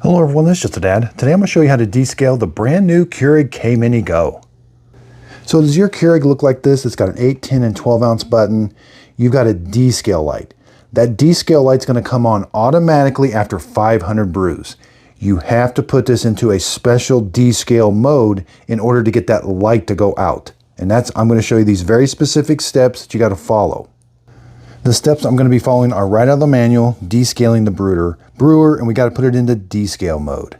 Hello everyone, this is Just a Dad. Today I'm going to show you how to descale the brand new Keurig K-Mini Go. So does your Keurig look like this? It's got an 8, 10, and 12 ounce button. You've got a descale light. That descale light's going to come on automatically after 500 brews. You have to put this into a special descale mode in order to get that light to go out. And I'm going to show you these very specific steps that you got to follow. The steps I'm going to be following are right out of the manual, descaling the brewer, and we got to put it into descale mode.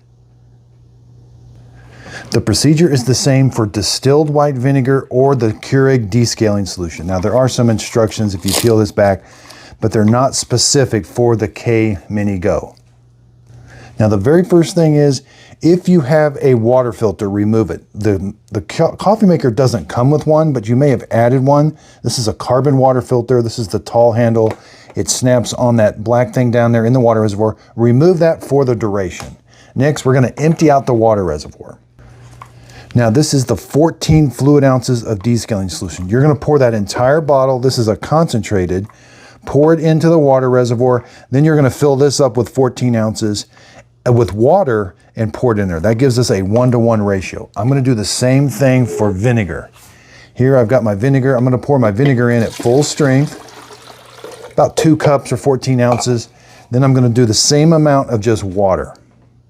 The procedure is the same for distilled white vinegar or the Keurig descaling solution. Now there are some instructions if you peel this back, but they're not specific for the K-Mini Go. Now the very first thing is, if you have a water filter, remove it. The coffee maker doesn't come with one, but you may have added one. This is a carbon water filter. This is the tall handle. It snaps on that black thing down there in the water reservoir. Remove that for the duration. Next, we're going to empty out the water reservoir. Now this is the 14 fluid ounces of descaling solution. You're going to pour that entire bottle. This is a concentrated. Pour it into the water reservoir. Then you're going to fill this up with 14 ounces with water and pour it in there. That gives us a 1-to-1 ratio. I'm going to do the same thing for vinegar. Here I've got my vinegar. I'm going to pour my vinegar in at full strength, about 2 cups or 14 ounces. Then I'm going to do the same amount of just water.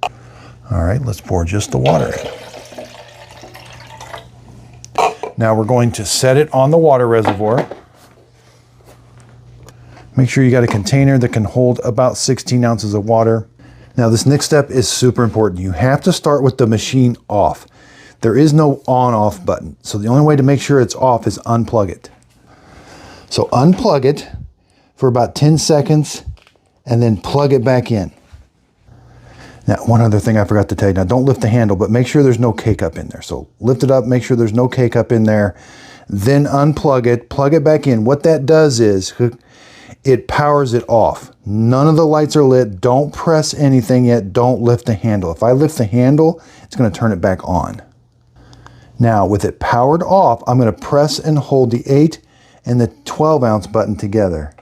All right, let's pour just the water in. Now we're going to set it on the water reservoir. Make sure you got a container that can hold about 16 ounces of water. Now this next step is super important. You have to start with the machine off. There is no on-off button. So the only way to make sure it's off is unplug it. So unplug it for about 10 seconds and then plug it back in. Now one other thing I forgot to tell you. Now don't lift the handle, but make sure there's no K-cup in there. So lift it up, make sure there's no K-cup in there. Then unplug it, plug it back in. What that does is it powers it off. None of the lights are lit. Don't press anything yet. Don't lift the handle. If I lift the handle, it's going to turn it back on. Now, with it powered off, I'm going to press and hold the 8 and the 12 ounce button together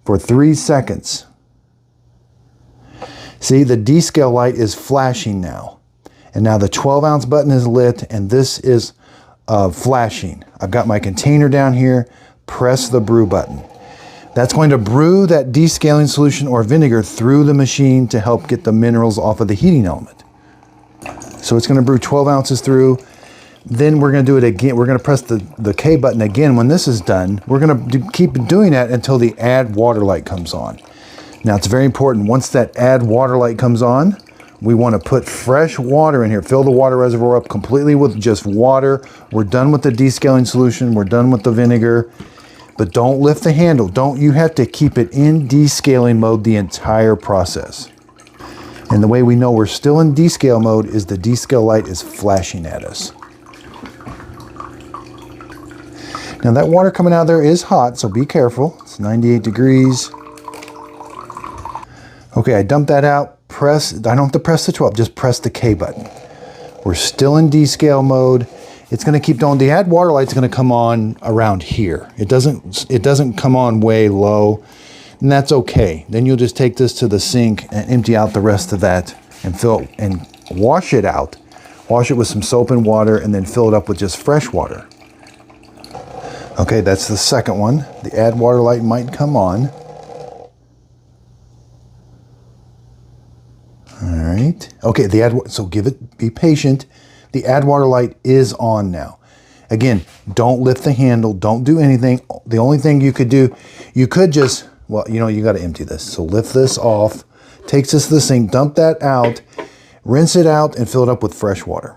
for 3 seconds. See, the descale light is flashing now. And now the 12 ounce button is lit and this is flashing. I've got my container down here. Press the brew button. That's going to brew that descaling solution or vinegar through the machine to help get the minerals off of the heating element. So it's going to brew 12 ounces through. Then we're going to do it again. We're going to press the K button again when this is done. We're going to keep doing that until the add water light comes on. Now it's very important. Once that add water light comes on, we want to put fresh water in here. Fill the water reservoir up completely with just water. We're done with the descaling solution. We're done with the vinegar. But don't lift the handle. You have to keep it in descaling mode the entire process. And the way we know we're still in descale mode is the descale light is flashing at us. Now that water coming out of there is hot, so be careful. It's 98 degrees. Okay, I dumped that out. I don't have to press the 12, just press the K button. We're still in descale mode. It's going to keep going. The add water light's going to come on around here. It doesn't come on way low, and that's okay. Then you'll just take this to the sink and empty out the rest of that and wash it out. Wash it with some soap and water and then fill it up with just fresh water. Okay, that's the second one. The add water light might come on. All right. Okay, so be patient. The add water light is on now. Again, don't lift the handle. Don't do anything. The only thing you could do, you could just, well, you got to empty this. So lift this off, takes this to the sink, dump that out, rinse it out, and fill it up with fresh water.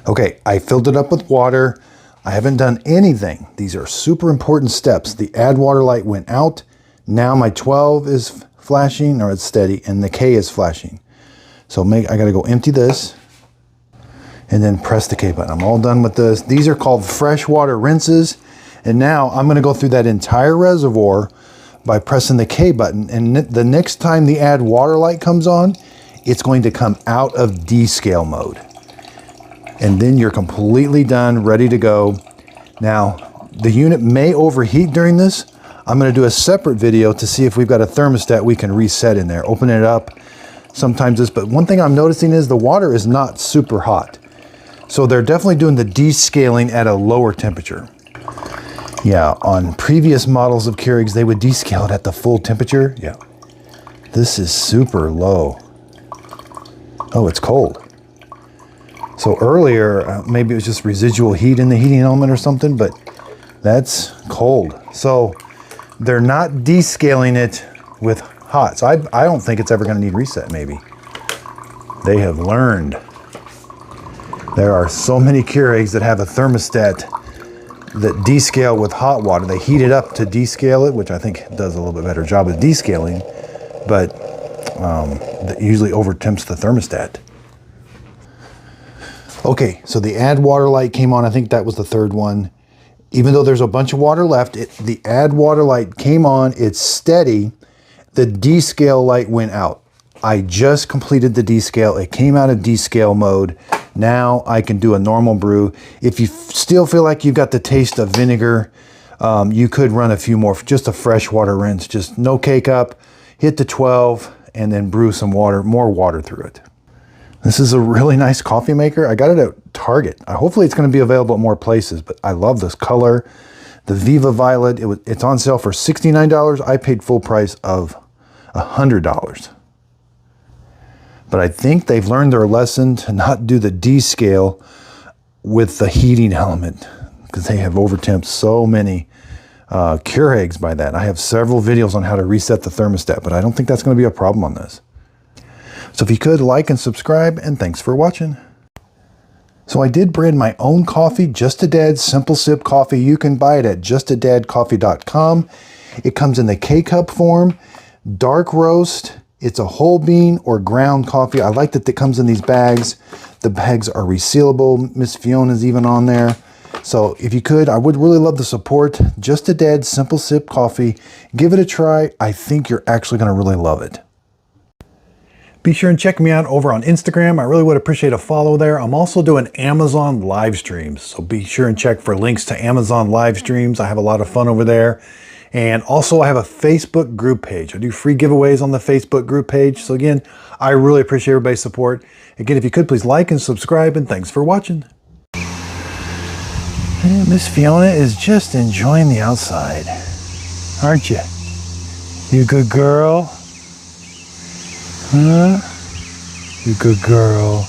Okay, I filled it up with water. I haven't done anything. These are super important steps. The add water light went out. Now my 12 is flashing, or it's steady, and the K is flashing. So I got to go empty this. And then press the K button. I'm all done with this. These are called freshwater rinses. And now I'm going to go through that entire reservoir by pressing the K button. And the next time the add water light comes on, it's going to come out of descale mode. And then you're completely done, ready to go. Now, the unit may overheat during this. I'm going to do a separate video to see if we've got a thermostat we can reset in there. Open it up, sometimes this, but one thing I'm noticing is the water is not super hot. So they're definitely doing the descaling at a lower temperature. Yeah, on previous models of Keurigs, they would descale it at the full temperature. Yeah, this is super low. Oh, it's cold. So earlier, maybe it was just residual heat in the heating element or something, but that's cold. So they're not descaling it with hot. So I don't think it's ever going to need reset, maybe. They have learned. There are so many Keurigs that have a thermostat that descale with hot water. They heat it up to descale it, which I think does a little bit better job of descaling, but that usually overtemps the thermostat. Okay, so the add water light came on. I think that was the third one. Even though there's a bunch of water left, the add water light came on. It's steady. The descale light went out. I just completed the descale. It came out of descale mode. Now I can do a normal brew. If you still feel like you've got the taste of vinegar, you could run a few more, just a fresh water rinse, just no cake up, hit the 12, and then brew some water, more water through it. This is a really nice coffee maker. I got it at Target. Hopefully it's going to be available at more places, but I love this color. The Viva Violet, it's on sale for $69. I paid full price of $100. But I think they've learned their lesson to not do the descale with the heating element, because they have overtemped so many Keurigs by that. I have several videos on how to reset the thermostat, but I don't think that's going to be a problem on this. So if you could, like and subscribe, and thanks for watching. So I did brand my own coffee, Just a Dad Simple Sip Coffee. You can buy it at justadadcoffee.com. It comes in the K-Cup form, dark roast. It's a whole bean or ground coffee. I like that it comes in these bags. The bags are resealable. Miss Fiona's even on there. So if you could, I would really love the support. Just a Dad Simple Sip Coffee. Give it a try. I think you're actually going to really love it. Be sure and check me out over on Instagram. I really would appreciate a follow there. I'm also doing Amazon live streams. So be sure and check for links to Amazon live streams. I have a lot of fun over there. And also I have a Facebook group page. I do free giveaways on the Facebook group page. So again, I really appreciate everybody's support. Again, if you could, please like and subscribe, and thanks for watching. And Miss Fiona is just enjoying the outside, aren't you? You good girl? Huh? You good girl.